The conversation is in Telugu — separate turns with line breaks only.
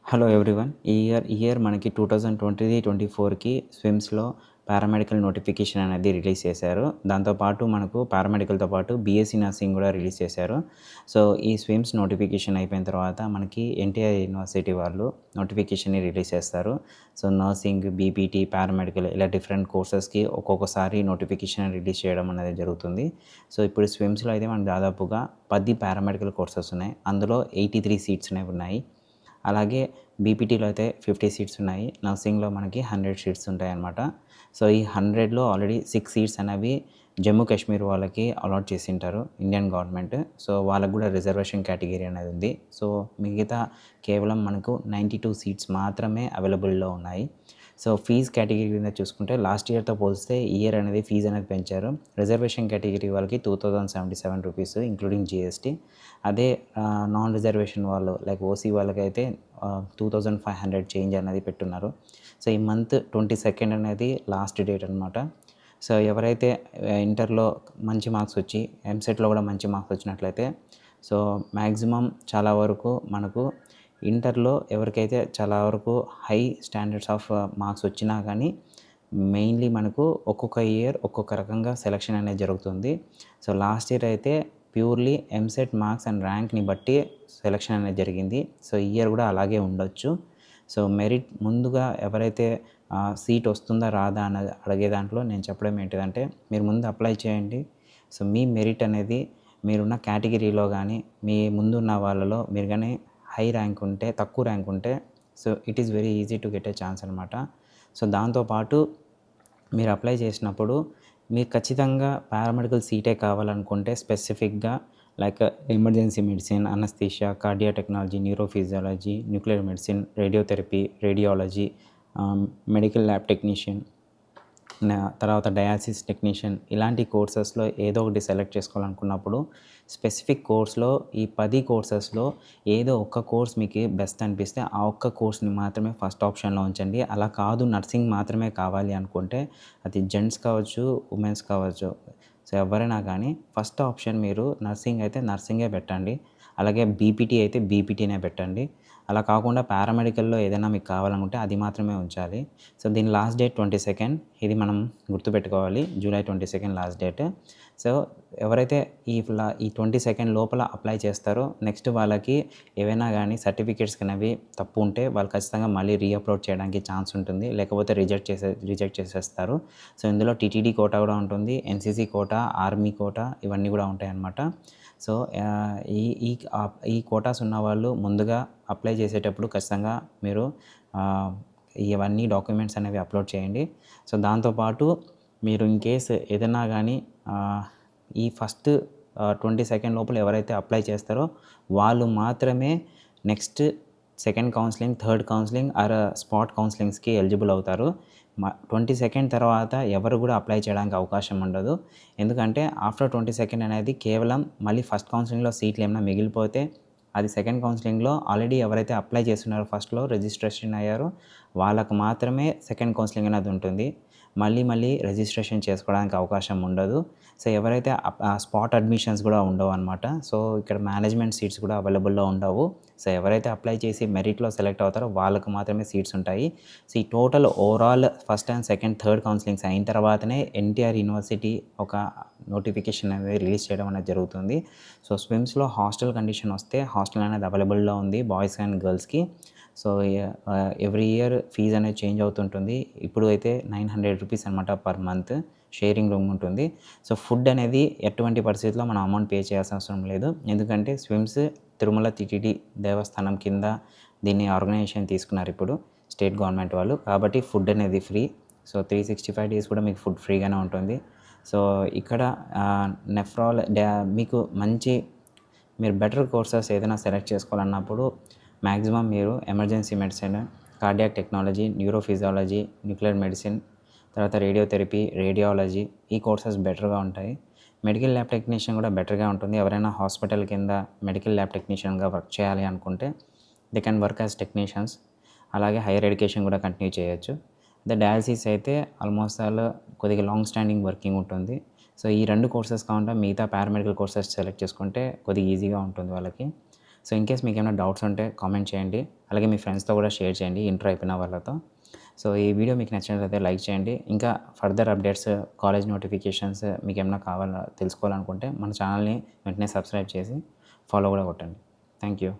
Hello everyone. ఈ ఇయర్ మనకి 2023-24కి స్విమ్స్‌లో పారామెడికల్ నోటిఫికేషన్ అనేది రిలీజ్ చేశారు. దాంతో పాటు మనకు పారామెడికల్‌తో పాటు బీఎస్సీ నర్సింగ్ కూడా రిలీజ్ చేశారు. సో, ఈ స్విమ్స్ నోటిఫికేషన్ అయిపోయిన తర్వాత మనకి ఎన్టీఆర్ యూనివర్సిటీ వాళ్ళు నోటిఫికేషన్‌ని రిలీజ్ చేస్తారు. సో, నర్సింగ్, బీపీటీ, పారామెడికల్ ఇలా డిఫరెంట్ కోర్సెస్‌కి ఒక్కొక్కసారి నోటిఫికేషన్ రిలీజ్ చేయడం అనేది జరుగుతుంది. సో, ఇప్పుడు స్విమ్స్‌లో అయితే మనకు దాదాపుగా 10 పారామెడికల్ కోర్సెస్ ఉన్నాయి. అందులో 83 సీట్స్ అనేవి ఉన్నాయి. అలాగే బీపీటీలో అయితే 50 సీట్స్ ఉన్నాయి. నర్సింగ్‌లో మనకి 100 సీట్స్ ఉంటాయన్నమాట. సో, ఈ 100లో ఆల్రెడీ 6 సీట్స్ అనేవి జమ్మూ కాశ్మీర్ వాళ్ళకి అలాట్ చేసింటారు ఇండియన్ గవర్నమెంట్. సో, వాళ్ళకి కూడా రిజర్వేషన్ కేటగిరీ అనేది ఉంది. సో, మిగతా కేవలం మనకు 92 సీట్స్ మాత్రమే అవైలబుల్‌లో ఉన్నాయి. సో, ఫీజ్ కేటగిరీ కింద చూసుకుంటే లాస్ట్ ఇయర్‌తో పోలిస్తే ఈ ఇయర్ అనేది ఫీజ్ అనేది పెంచారు. రిజర్వేషన్ కేటగిరీ వాళ్ళకి 2077 రూపీస్ ఇంక్లూడింగ్ జీఎస్టీ. అదే నాన్ రిజర్వేషన్ వాళ్ళు లైక్ ఓసీ వాళ్ళకైతే 2500 చేంజ్ అనేది పెట్టున్నారు. సో, ఈ మంత్ 22 అనేది లాస్ట్ డేట్ అనమాట. సో, ఎవరైతే ఇంటర్‌లో మంచి మార్క్స్ వచ్చి ఎంసెట్‌లో కూడా మంచి మార్క్స్ వచ్చినట్లయితే సో, మ్యాక్సిమం చాలా వరకు మనకు ఇంటర్‌లో ఎవరికైతే చాలా వరకు హై స్టాండర్డ్స్ ఆఫ్ మార్క్స్ వచ్చినా కానీ మెయిన్లీ మనకు ఒక్కొక్క ఇయర్ ఒక్కొక్క రకంగా సెలక్షన్ అనేది జరుగుతుంది. సో, లాస్ట్ ఇయర్ అయితే ప్యూర్లీ ఎంసెట్ మార్క్స్ అండ్ ర్యాంక్‌ని బట్టి సెలక్షన్ అనేది జరిగింది. సో, ఈ ఇయర్ కూడా అలాగే ఉండొచ్చు. సో, మెరిట్ ముందుగా ఎవరైతే సీట్ వస్తుందా రాదా అన్నది అడిగే దాంట్లో నేను చెప్పడం ఏంటిదంటే మీరు ముందు అప్లై చేయండి. సో, మీ మెరిట్ అనేది మీరున్న కేటగిరీలో కానీ మీ ముందున్న వాళ్ళలో మీరు కానీ హై ర్యాంక్ ఉంటే తక్కువ ర్యాంక్ ఉంటే so, it is very easy to get a chance అనమాట. సో, దాంతోపాటు మీరు అప్లై చేసినప్పుడు మీకు ఖచ్చితంగా పారామెడికల్ సీటే కావాలనుకుంటే స్పెసిఫిక్‌గా like emergency medicine, anaesthesia, cardiac technology, neurophysiology, nuclear medicine, radiotherapy, radiology, medical lab technician, తర్వాత డయాలసిస్ టెక్నీషియన్ ఇలాంటి కోర్సెస్‌లో ఏదో ఒకటి సెలెక్ట్ చేసుకోవాలనుకున్నప్పుడు స్పెసిఫిక్ కోర్స్‌లో ఈ 10 కోర్సెస్‌లో ఏదో ఒక్క కోర్స్ మీకు బెస్ట్ అనిపిస్తే ఆ ఒక్క కోర్స్‌ని మాత్రమే ఫస్ట్ ఆప్షన్‌లో ఉంచండి. అలా కాదు నర్సింగ్ మాత్రమే కావాలి అనుకుంటే అది జెంట్స్ కావచ్చు, ఉమెన్స్ కావచ్చు. సో, ఎవరైనా కానీ ఫస్ట్ ఆప్షన్ మీరు నర్సింగ్ అయితే నర్సింగే పెట్టండి. అలాగే బీపీటీ అయితే బీపీటీనే పెట్టండి. అలా కాకుండా పారామెడికల్‌లో ఏదైనా మీకు కావాలనుకుంటే అది మాత్రమే ఉంచాలి. సో, దీని లాస్ట్ డేట్ 22 ఇది మనం గుర్తుపెట్టుకోవాలి. July 22 last date. సో, ఎవరైతే ఈ 22 లోపల అప్లై చేస్తారో నెక్స్ట్ వాళ్ళకి ఏవైనా కానీ సర్టిఫికేట్స్ అనేవి తప్పు ఉంటే వాళ్ళు ఖచ్చితంగా మళ్ళీ రీఅప్లోడ్ చేయడానికి ఛాన్స్ ఉంటుంది. లేకపోతే రిజెక్ట్ చేసేస్తారు. సో, ఇందులో టీటీడీ కోటా కూడా ఉంటుంది. ఎన్సీసీ కోటా, ఆర్మీ కోటా ఇవన్నీ కూడా ఉంటాయన్నమాట. సో, ఈ ఈ ఈ కోటాస్ ఉన్నవాళ్ళు ముందుగా అప్లై చేసేటప్పుడు ఖచ్చితంగా మీరు ఇవన్నీ డాక్యుమెంట్స్ అనేవి అప్లోడ్ చేయండి. సో, దాంతోపాటు మీరు ఇన్‌కేస్ ఏదైనా కానీ ఈ ఫస్ట్ 22 లోపల ఎవరైతే అప్లై చేస్తారో వాళ్ళు మాత్రమే next second counselling, third counselling or spot కౌన్సెలింగ్స్‌కి ఎలిజిబుల్ అవుతారు. 22 తర్వాత ఎవరు కూడా అప్లై చేయడానికి అవకాశం ఉండదు. ఎందుకంటే ఆఫ్టర్ 22 అనేది కేవలం మళ్ళీ ఫస్ట్ కౌన్సెలింగ్‌లో సీట్లు ఏమైనా మిగిలిపోతే అది సెకండ్ కౌన్సెలింగ్‌లో ఆల్రెడీ ఎవరైతే అప్లై చేస్తున్నారో ఫస్ట్‌లో రిజిస్ట్రేషన్ అయ్యారో వాళ్ళకు మాత్రమే సెకండ్ కౌన్సెలింగ్ అనేది ఉంటుంది. మళ్ళీ రిజిస్ట్రేషన్ చేసుకోవడానికి అవకాశం ఉండదు. సో, ఎవరైతే స్పాట్ అడ్మిషన్స్ కూడా ఉండవన్నమాట. సో, ఇక్కడ మేనేజ్మెంట్ సీట్స్ కూడా అవైలబుల్‌లో ఉండవు. సో, ఎవరైతే అప్లై చేసి మెరిట్‌లో సెలెక్ట్ అవుతారో వాళ్ళకు మాత్రమే సీట్స్ ఉంటాయి. సో, ఈ total overall first and second, third counsellings అయిన తర్వాతనే ఎన్టీఆర్ యూనివర్సిటీ ఒక నోటిఫికేషన్ అనేది రిలీజ్ చేయడం అనేది జరుగుతుంది. సో, స్విమ్స్‌లో హాస్టల్ కండిషన్ వస్తే హాస్టల్ అనేది అవైలబుల్‌లో ఉంది బాయ్స్ అండ్ గర్ల్స్‌కి. సో, ఎవ్రీ ఇయర్ ఫీజ్ అనేది చేంజ్ అవుతుంటుంది. ఇప్పుడు అయితే 900 రూపీస్ అనమాట పర్ మంత్ షేరింగ్ రూమ్ ఉంటుంది. సో, ఫుడ్ అనేది ఎటువంటి పరిస్థితిలో మనం అమౌంట్ పే చేయాల్సిన అవసరం లేదు. ఎందుకంటే స్విమ్స్ తిరుమల టీటీడీ దేవస్థానం కింద దీన్ని ఆర్గనైజేషన్ తీసుకున్నారు ఇప్పుడు స్టేట్ గవర్నమెంట్ వాళ్ళు. కాబట్టి ఫుడ్ అనేది ఫ్రీ. సో, 365 డేస్ కూడా మీకు ఫుడ్ ఫ్రీగానే ఉంటుంది. సో, ఇక్కడ మీకు మీరు బెటర్ కోర్సెస్ ఏదైనా సెలెక్ట్ చేసుకోవాలన్నప్పుడు మ్యాక్సిమం మీరు emergency medicine, cardiac technology, neurophysiology, nuclear medicine, తర్వాత రేడియోథెరపీ, రేడియాలజీ ఈ కోర్సెస్ బెటర్‌గా ఉంటాయి. మెడికల్ ల్యాబ్ టెక్నీషియన్ కూడా బెటర్‌గా ఉంటుంది. ఎవరైనా హాస్పిటల్ కింద మెడికల్ ల్యాబ్ టెక్నీషియన్‌గా వర్క్ చేయాలి అనుకుంటే they can work as technicians. అలాగే హైయర్ ఎడ్యుకేషన్ కూడా కంటిన్యూ చేయొచ్చు. అదే డయాలసిస్ అయితే ఆల్మోస్ట్ కొద్దిగా లాంగ్ స్టాండింగ్ వర్కింగ్ ఉంటుంది. సో, ఈ 2 కోర్సెస్ కాకుండా మిగతా పారామెడికల్ కోర్సెస్ సెలెక్ట్ చేసుకుంటే కొద్దిగా ఈజీగా ఉంటుంది వాళ్ళకి. సో ఇన్ కేస్ మీకు ఏమైనా డౌట్స్ ఉంటే కామెంట్ చేయండి, అలాగే మీ ఫ్రెండ్స్తో కూడా షేర్ చేయండి ఇంటర్ అయిపోయిన వాళ్ళతో. సో ఈ వీడియో మీకు నచ్చినట్లయితే లైక్ చేయండి. ఇంకా ఫర్దర్ అప్డేట్స్, కాలేజ్ నోటిఫికేషన్స్ మీకు ఏమైనా తెలుసుకోవాలనుకుంటే మన ఛానల్ని వెంటనే సబ్స్క్రైబ్ చేసి ఫాలో కూడా కొట్టండి. Thank you.